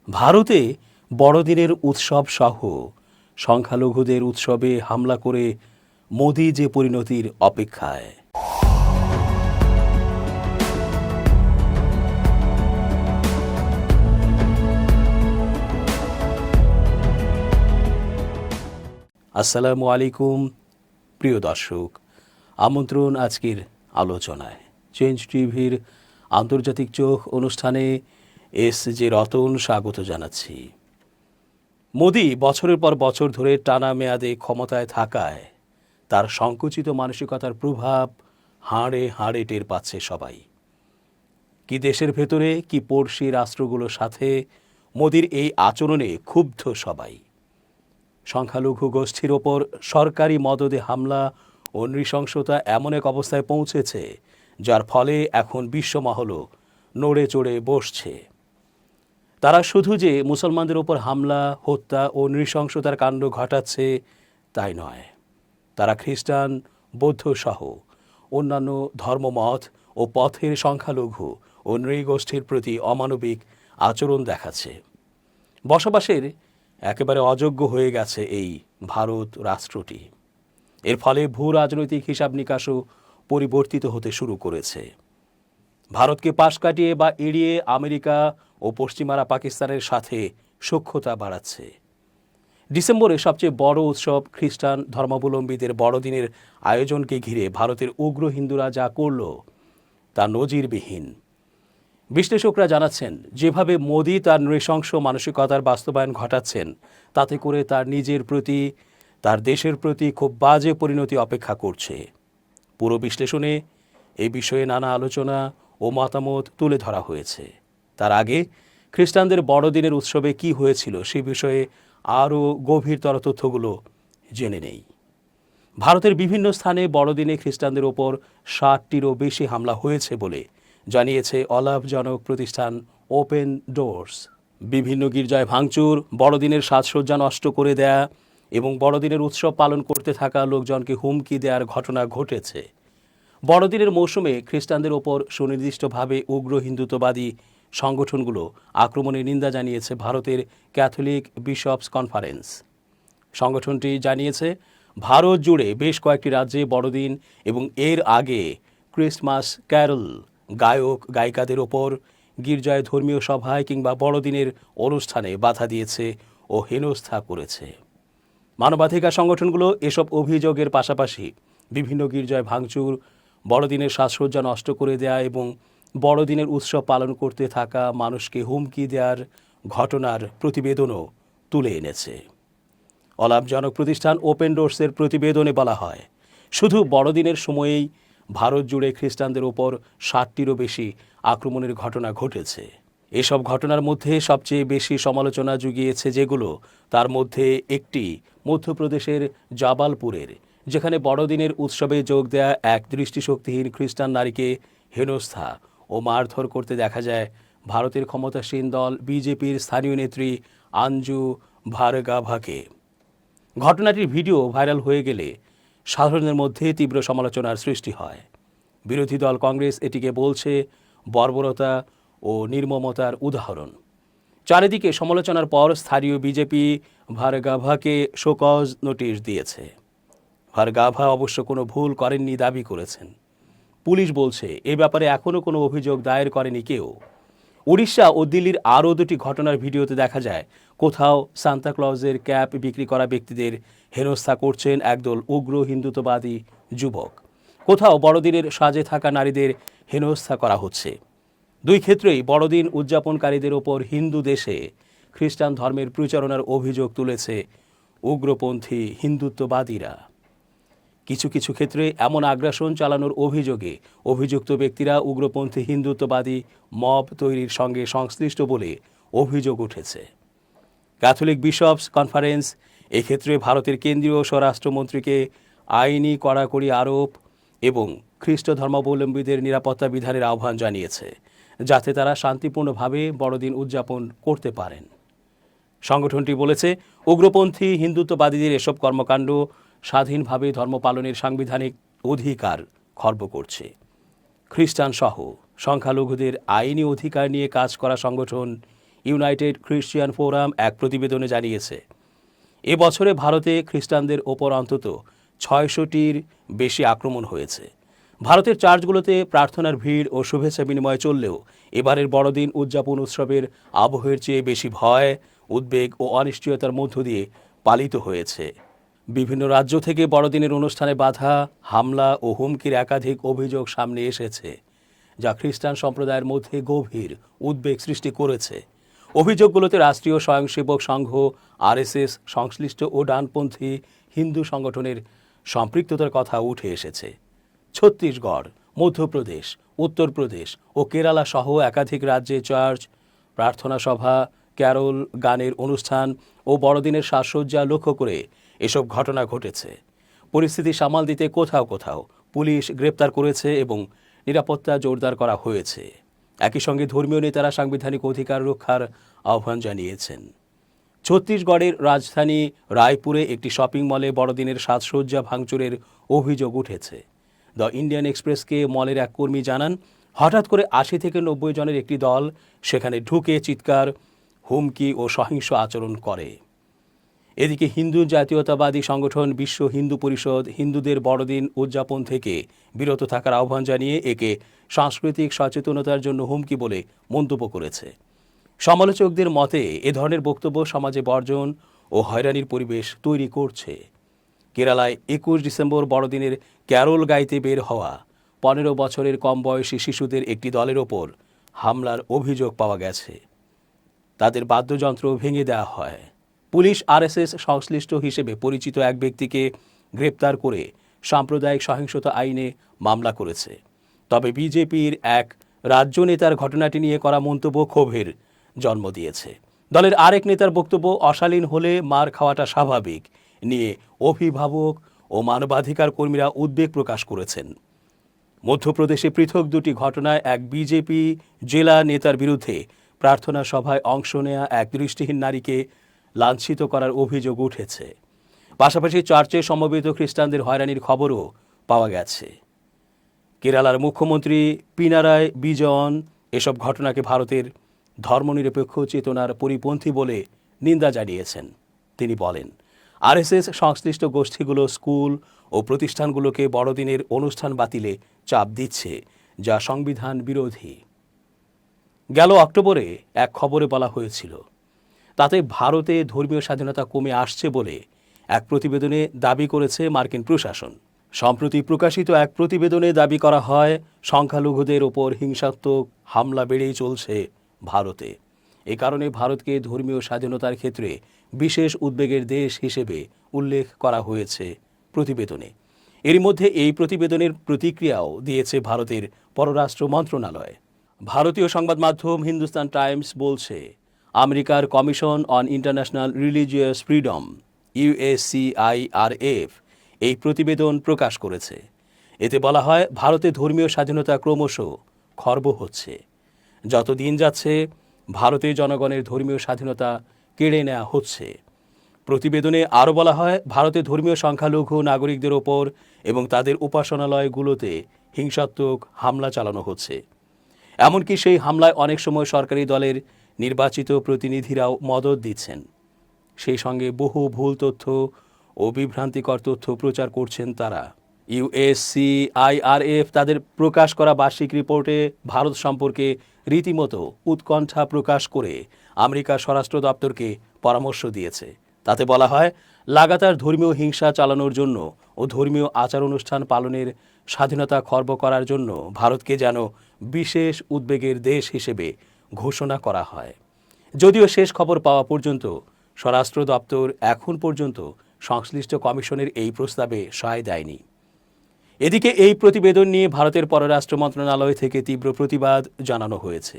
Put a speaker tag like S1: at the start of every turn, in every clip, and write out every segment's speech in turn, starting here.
S1: ভারতে বড়দিনের উৎসব সহ সংখ্যালঘুদের উৎসবে হামলা করে মোদি যে পরিণতির অপেক্ষায়। আসসালামু আলাইকুম প্রিয় দর্শক, আমন্ত্রণ আজকের আলোচনায়। চেঞ্জ টিভির আন্তর্জাতিক চোখ অনুষ্ঠানে যে রতন স্বাগত জানাচ্ছি। মোদি বছরের পর বছর ধরে টানা মেয়াদে ক্ষমতায় থাকায় তার সংকুচিত মানসিকতার প্রভাব হাড়ে হাড়ে টের পাচ্ছে সবাই। কি দেশের ভেতরে কি পড়শি রাষ্ট্রগুলোর সাথে মোদির এই আচরণে ক্ষুব্ধ সবাই। সংখ্যালঘু গোষ্ঠীর ওপর সরকারি মদদে হামলা ও নৃশংসতা এমন এক অবস্থায় পৌঁছেছে যার ফলে এখন বিশ্বমহলও নড়ে চড়ে বসছে। তারা শুধু যে মুসলমানদের ওপর হামলা, হত্যা ও নৃশংসতার কাণ্ড ঘটাচ্ছে তাই নয়, তারা খ্রিস্টান, বৌদ্ধ সহ অন্যান্য ধর্মমত ও পথের সংখ্যালঘু ও নৃগোষ্ঠীর প্রতি অমানবিক আচরণ দেখাচ্ছে। বসবাসের একেবারে অযোগ্য হয়ে গেছে এই ভারত রাষ্ট্রটি। এর ফলে ভূ রাজনৈতিক হিসাব নিকাশও পরিবর্তিত হতে শুরু করেছে। ভারতকে পাশ কাটিয়ে বা এড়িয়ে আমেরিকা ও পশ্চিমারা পাকিস্তানের সাথে সখ্যতা বাড়াচ্ছে। ডিসেম্বরে সবচেয়ে বড় উৎসব খ্রিস্টান ধর্মাবলম্বীদের বড়দিনের আয়োজনকে ঘিরে ভারতের উগ্র হিন্দুরা যা করল তা নজিরবিহীন। বিশ্লেষকরা জানাচ্ছেন, যেভাবে মোদি তার নৃশংস মানসিকতার বাস্তবায়ন ঘটাচ্ছেন তাতে করে তার নিজের প্রতি, তার দেশের প্রতি খুব বাজে পরিণতি অপেক্ষা করছে। পুরো বিশ্লেষণে এই বিষয়ে নানা আলোচনা ও মতামত তুলে ধরা হয়েছে। তার আগে খ্রিস্টানদের বড়দিনের উৎসবে কি হয়েছিল সে বিষয়ে আরও গভীরতর তথ্যগুলো জেনে নেই। ভারতের বিভিন্ন স্থানে বড়দিনে খ্রিস্টানদের ওপর 60টিরও বেশি হামলা হয়েছে বলে জানিয়েছে অলাভজনক প্রতিষ্ঠান ওপেন ডোরস। বিভিন্ন গির্জায় ভাঙচুর, বড়দিনের সাজসজ্জা নষ্ট করে দেয়া এবং বড়দিনের উৎসব পালন করতে থাকা লোকজনকে হুমকি দেওয়ার ঘটনা ঘটেছে। বড়দিনের মৌসুমে খ্রিস্টানদের ওপর সুনির্দিষ্টভাবে উগ্র হিন্দুত্ববাদী সংগঠনগুলো আক্রমণের নিন্দা জানিয়েছে ভারতের ক্যাথলিক বিশপস কনফারেন্স। সংগঠনটি জানিয়েছে, ভারত জুড়ে বেশ কয়েকটি রাজ্যে বড়দিন এবং এর আগে ক্রিসমাস ক্যারল গায়ক গায়িকাদের ওপর গির্জায় ধর্মীয় সভায় কিংবা বড়দিনের অনুষ্ঠানে বাধা দিয়েছে ও হেনস্থা করেছে। মানবাধিকার সংগঠনগুলো এসব অভিযোগের পাশাপাশি বিভিন্ন গির্জায় ভাঙচুর, বড়দিনের সাজসজ্জা নষ্ট করে দেয়া এবং বড়দিনের উৎসব পালন করতে থাকা মানুষকে হুমকি দেওয়ার ঘটনার প্রতিবেদনও তুলে এনেছে। অলাভজনক প্রতিষ্ঠান ওপেন ডোরসের প্রতিবেদনে বলা হয়, শুধু বড়দিনের সময়েই ভারত জুড়ে খ্রিস্টানদের ওপর 60টিরও বেশি আক্রমণের ঘটনা ঘটেছে। এসব ঘটনার মধ্যে সবচেয়ে বেশি সমালোচনা জুগিয়েছে যেগুলো, তার মধ্যে একটি মধ্যপ্রদেশের জাবালপুরের, যেখানে বড়দিনের উৎসবে যোগ দেয়া এক দৃষ্টিশক্তিহীন খ্রিস্টান নারীকে হেনস্থা ও মারধর করতে দেখা যায় ভারতের ক্ষমতাসীন দল বিজেপির স্থানীয় নেত্রী আঞ্জু ভার্গাভাকে। ঘটনাটির ভিডিও ভাইরাল হয়ে গেলে সাধারণের মধ্যে তীব্র সমালোচনার সৃষ্টি হয়। বিরোধী দল কংগ্রেস এটিকে বলছে বর্বরতা ও নির্মমতার উদাহরণ। চারিদিকে সমালোচনার পর স্থানীয় বিজেপি ভার্গাভাকে শোকজ নোটিশ দিয়েছে। ভার্গাভা অবশ্য কোনো ভুল করেননি দাবি করেছেন। পুলিশ বলছে এ ব্যাপারে এখনও কোনো অভিযোগ দায়ের করেনি কেউ। উড়িষ্যা ও দিল্লির আরও দুটি ঘটনার ভিডিওতে দেখা যায় কোথাও সান্তাক্লজের ক্যাপ বিক্রি করা ব্যক্তিদের হেনস্থা করছেন একদল উগ্র হিন্দুত্ববাদী যুবক, কোথাও বড়দিনের সাজে থাকা নারীদের হেনস্থা করা হচ্ছে। দুই ক্ষেত্রেই বড়দিন উদযাপনকারীদের ওপর হিন্দু দেশে খ্রিস্টান ধর্মের প্রচারণার অভিযোগ তুলেছে উগ্রপন্থী হিন্দুত্ববাদীরা। কিছু কিছু ক্ষেত্রে এমন আগ্রাসন চালানোর অভিযোগে অভিযুক্ত ব্যক্তিরা উগ্রপন্থী হিন্দুত্ববাদী মব তৈরির সঙ্গে সংশ্লিষ্ট বলে অভিযোগ উঠেছে। ক্যাথলিক বিশপস কনফারেন্স এক্ষেত্রে ভারতের কেন্দ্রীয় স্বরাষ্ট্রমন্ত্রীকে আইনি কড়াকড়ি আরোপ এবং খ্রিস্ট ধর্মাবলম্বীদের নিরাপত্তা বিধানের আহ্বান জানিয়েছে, যাতে তারা শান্তিপূর্ণভাবে বড়দিন উদযাপন করতে পারেন। সংগঠনটি বলেছে, উগ্রপন্থী হিন্দুত্ববাদীদের এসব কর্মকাণ্ড স্বাধীনভাবে ধর্ম পালনের সাংবিধানিক অধিকার খর্ব করছে। খ্রিস্টান সহ সংখ্যালঘুদের আইনি অধিকার নিয়ে কাজ করা সংগঠন ইউনাইটেড খ্রিস্টিয়ান ফোরাম এক প্রতিবেদনে জানিয়েছে, এবছরে ভারতে খ্রিস্টানদের ওপর অন্তত 600টির বেশি আক্রমণ হয়েছে। ভারতের চার্চগুলোতে প্রার্থনার ভিড় ও শুভেচ্ছা বিনিময় চললেও এবারের বড়দিন উদযাপন উৎসবের আবহের চেয়ে বেশি ভয়, উদ্বেগ ও অনিশ্চয়তার মধ্য দিয়ে পালিত হয়েছে। বিভিন্ন রাজ্য থেকে বড়দিনের অনুষ্ঠানে বাধা, হামলা ও হুমকির একাধিক অভিযোগ সামনে এসেছে, যা খ্রিস্টান সম্প্রদায়ের মধ্যে গভীর উদ্বেগ সৃষ্টি করেছে। অভিযোগগুলোতে রাষ্ট্রীয় স্বয়ংসেবক সংঘ, আরএসএস, সংশ্লিষ্ট ও ডানপন্থী হিন্দু সংগঠনের সম্পৃক্ততার কথা উঠে এসেছে। ছত্তিশগড়, মধ্যপ্রদেশ, উত্তরপ্রদেশ ও কেরালা সহ একাধিক রাজ্যে চার্চ, প্রার্থনা সভা, ক্যারল গানের অনুষ্ঠান ও বড়দিনের সাজসজ্জা লক্ষ্য করে এসব ঘটনা ঘটেছে। পরিস্থিতি সামাল দিতে কোথাও কোথাও পুলিশ গ্রেপ্তার করেছে এবং নিরাপত্তা জোরদার করা হয়েছে। একই সঙ্গে ধর্মীয় নেতারা সাংবিধানিক অধিকার রক্ষার আহ্বান জানিয়েছেন। ছত্তিশগড়ের রাজধানী রায়পুরে একটি শপিং মলে বড়দিনের সাজসজ্জা ভাঙচুরের অভিযোগ উঠেছে। দ্য ইন্ডিয়ান এক্সপ্রেসকে মলের এক কর্মী জানান, হঠাৎ করে 80 থেকে 90 জনের একটি দল সেখানে ঢুকে চিৎকার, হুমকি ও সহিংস আচরণ করে। এদিকে হিন্দু জাতীয়তাবাদী সংগঠন বিশ্ব হিন্দু পরিষদ হিন্দুদের বড়দিন উদযাপন থেকে বিরত থাকার আহ্বান জানিয়ে একে সাংস্কৃতিক সচেতনতার জন্য হুমকি বলে মন্তব্য করেছে। সমালোচকদের মতে এ ধরনের বক্তব্য সমাজে বর্জন ও হয়রানির পরিবেশ তৈরি করছে। কেরালায় 21 ডিসেম্বর বড়দিনের ক্যারল গাইতে বের হওয়া 15 বছরের কম বয়সী শিশুদের একটি দলের ওপর হামলার অভিযোগ পাওয়া গেছে। তাদের বাদ্যযন্ত্র ভেঙে দেওয়া হয়। পুলিশ আরএসএস সংশ্লিষ্ট হিসেবে পরিচিত এক ব্যক্তিকে গ্রেপ্তার করে সাম্প্রদায়িক সহিংসতা আইনে মামলা করেছে। তবে বিজেপির এক রাজ্য নেতার ঘটনাটি নিয়ে করা মন্তব্য ক্ষোভের জন্ম দিয়েছে। দলের আরেক নেতার বক্তব্য, অশালীন হলে মার খাওয়াটা স্বাভাবিক নিয়ে অভিভাবক ও মানবাধিকার কর্মীরা উদ্বেগ প্রকাশ করেছেন। মধ্যপ্রদেশে পৃথক দুটি ঘটনায় এক বিজেপি জেলা নেতার বিরুদ্ধে প্রার্থনা সভায় অংশ নেয়া এক দৃষ্টিহীন নারীকে লাঞ্ছিত করার অভিযোগ উঠেছে। পাশাপাশি চার্চে সমবেত খ্রিস্টানদের হয়রানির খবরও পাওয়া গেছে। কেরালার মুখ্যমন্ত্রী পিনারাই বিজয়ন এসব ঘটনাকে ভারতের ধর্মনিরপেক্ষ চেতনার পরিপন্থী বলে নিন্দা জানিয়েছেন। তিনি বলেন, আরএসএস সংশ্লিষ্ট গোষ্ঠীগুলো স্কুল ও প্রতিষ্ঠানগুলোকে বড়দিনের অনুষ্ঠান বাতিলে চাপ দিচ্ছে, যা সংবিধান বিরোধী। গেল অক্টোবরে এক খবরে বলা হয়েছিল, তাতে ভারতে ধর্মীয় স্বাধীনতা কমে আসছে বলে এক প্রতিবেদনে দাবি করেছে মার্কিন প্রশাসন। সম্প্রতি প্রকাশিত এক প্রতিবেদনে দাবি করা হয়, সংখ্যালঘুদের ওপর হিংসাত্মক হামলা বেড়েই চলছে ভারতে। এ কারণে ভারতকে ধর্মীয় স্বাধীনতার ক্ষেত্রে বিশেষ উদ্বেগের দেশ হিসেবে উল্লেখ করা হয়েছে প্রতিবেদনে। এরই মধ্যে এই প্রতিবেদনের প্রতিক্রিয়াও দিয়েছে ভারতের পররাষ্ট্র মন্ত্রণালয়। ভারতীয় সংবাদ মাধ্যম হিন্দুস্তান টাইমস বলছে, আমেরিকার commission on international religious freedom USCIRF এই প্রতিবেদন প্রকাশ করেছে। এতে বলা হয়, ভারতে ধর্মীয় স্বাধীনতা ক্রমশ খর্ব হচ্ছে। যত দিন যাচ্ছে ভারতে জনগণের ধর্মীয় স্বাধীনতা কেড়ে নেওয়া হচ্ছে। প্রতিবেদনে আরও বলা হয়, ভারতে ধর্মীয় সংখ্যালঘু নাগরিকদের ওপর এবং তাদের উপাসনালয়গুলোতে হিংসাত্মক হামলা চালানো হচ্ছে। এমনকি সেই হামলায় অনেক সময় সরকারি দলের নির্বাচিত প্রতিনিধিরাও মদদ দিচ্ছেন। সেই সঙ্গে বহু ভুল তথ্য ও বিভ্রান্তিকর তথ্য প্রচার করছেন তারা। USCIRF তাদের প্রকাশ করা বার্ষিক রিপোর্টে ভারত সম্পর্কে রীতিমতো উৎকণ্ঠা প্রকাশ করে আমেরিকার স্বরাষ্ট্র দপ্তরকে পরামর্শ দিয়েছে। তাতে বলা হয়, লাগাতার ধর্মীয় হিংসা চালানোর জন্য ও ধর্মীয় আচার অনুষ্ঠান পালনের স্বাধীনতা খর্ব করার জন্য ভারতকে যেন বিশেষ উদ্বেগের দেশ হিসেবে ঘোষণা করা হয়। যদিও শেষ খবর পাওয়া পর্যন্ত স্বরাষ্ট্র দপ্তর এখন পর্যন্ত সংশ্লিষ্ট কমিশনের এই প্রস্তাবে সায় দেয়নি। এদিকে এই প্রতিবেদন নিয়ে ভারতের পররাষ্ট্র মন্ত্রণালয় থেকে তীব্র প্রতিবাদ জানানো হয়েছে।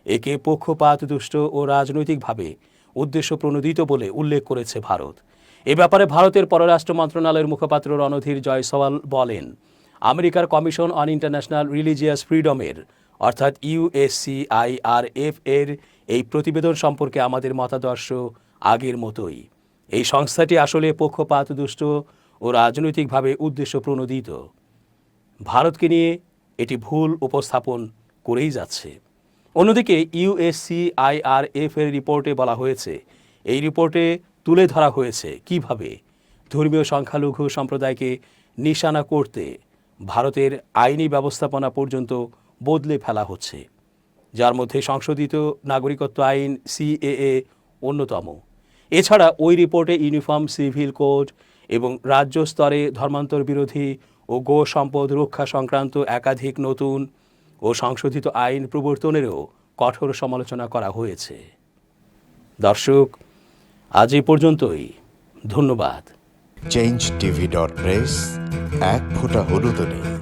S1: একে পক্ষপাতদুষ্ট ও রাজনৈতিকভাবে উদ্দেশ্যপ্রণোদিত বলে উল্লেখ করেছে ভারত। এ ব্যাপারে ভারতের পররাষ্ট্র মন্ত্রণালয়ের মুখপাত্র রণধীর জয়সওয়াল বলেন, আমেরিকার কমিশন অন ইন্টারন্যাশনাল রিলিজিয়াস ফ্রিডমের অর্থাৎ USCIRF এর এই প্রতিবেদন সম্পর্কে আমাদের মতাদর্শ আগের মতোই। এই সংস্থাটি আসলে পক্ষপাতদুষ্ট ও রাজনৈতিকভাবে উদ্দেশ্যপ্রণোদিত। ভারতকে নিয়ে এটি ভুল উপস্থাপন করেই যাচ্ছে। অন্যদিকে ইউএসসিআইআরএফ এর রিপোর্টে বলা হয়েছে, এই রিপোর্টে তুলে ধরা হয়েছে কিভাবে ধর্মীয় সংখ্যালঘু সম্প্রদায়কে নিশানা করতে ভারতের আইনি ব্যবস্থাপনা পর্যন্ত বদলে ফেলা হচ্ছে, যার মধ্যে সংশোধিত নাগরিকত্ব আইন সিএএ অন্যতম। এছাড়া ওই রিপোর্টে ইউনিফর্ম সিভিল কোড এবং রাজ্য স্তরে ধর্মান্তর বিরোধী ও গো সম্পদ রক্ষা সংক্রান্ত একাধিক নতুন ও সংশোধিত আইন প্রবর্তনেরও কঠোর সমালোচনা করা হয়েছে। দর্শক, আজ এই পর্যন্তই। ধন্যবাদ।
S2: changeTV.press, এক ফোঁটা হলুদও নেই।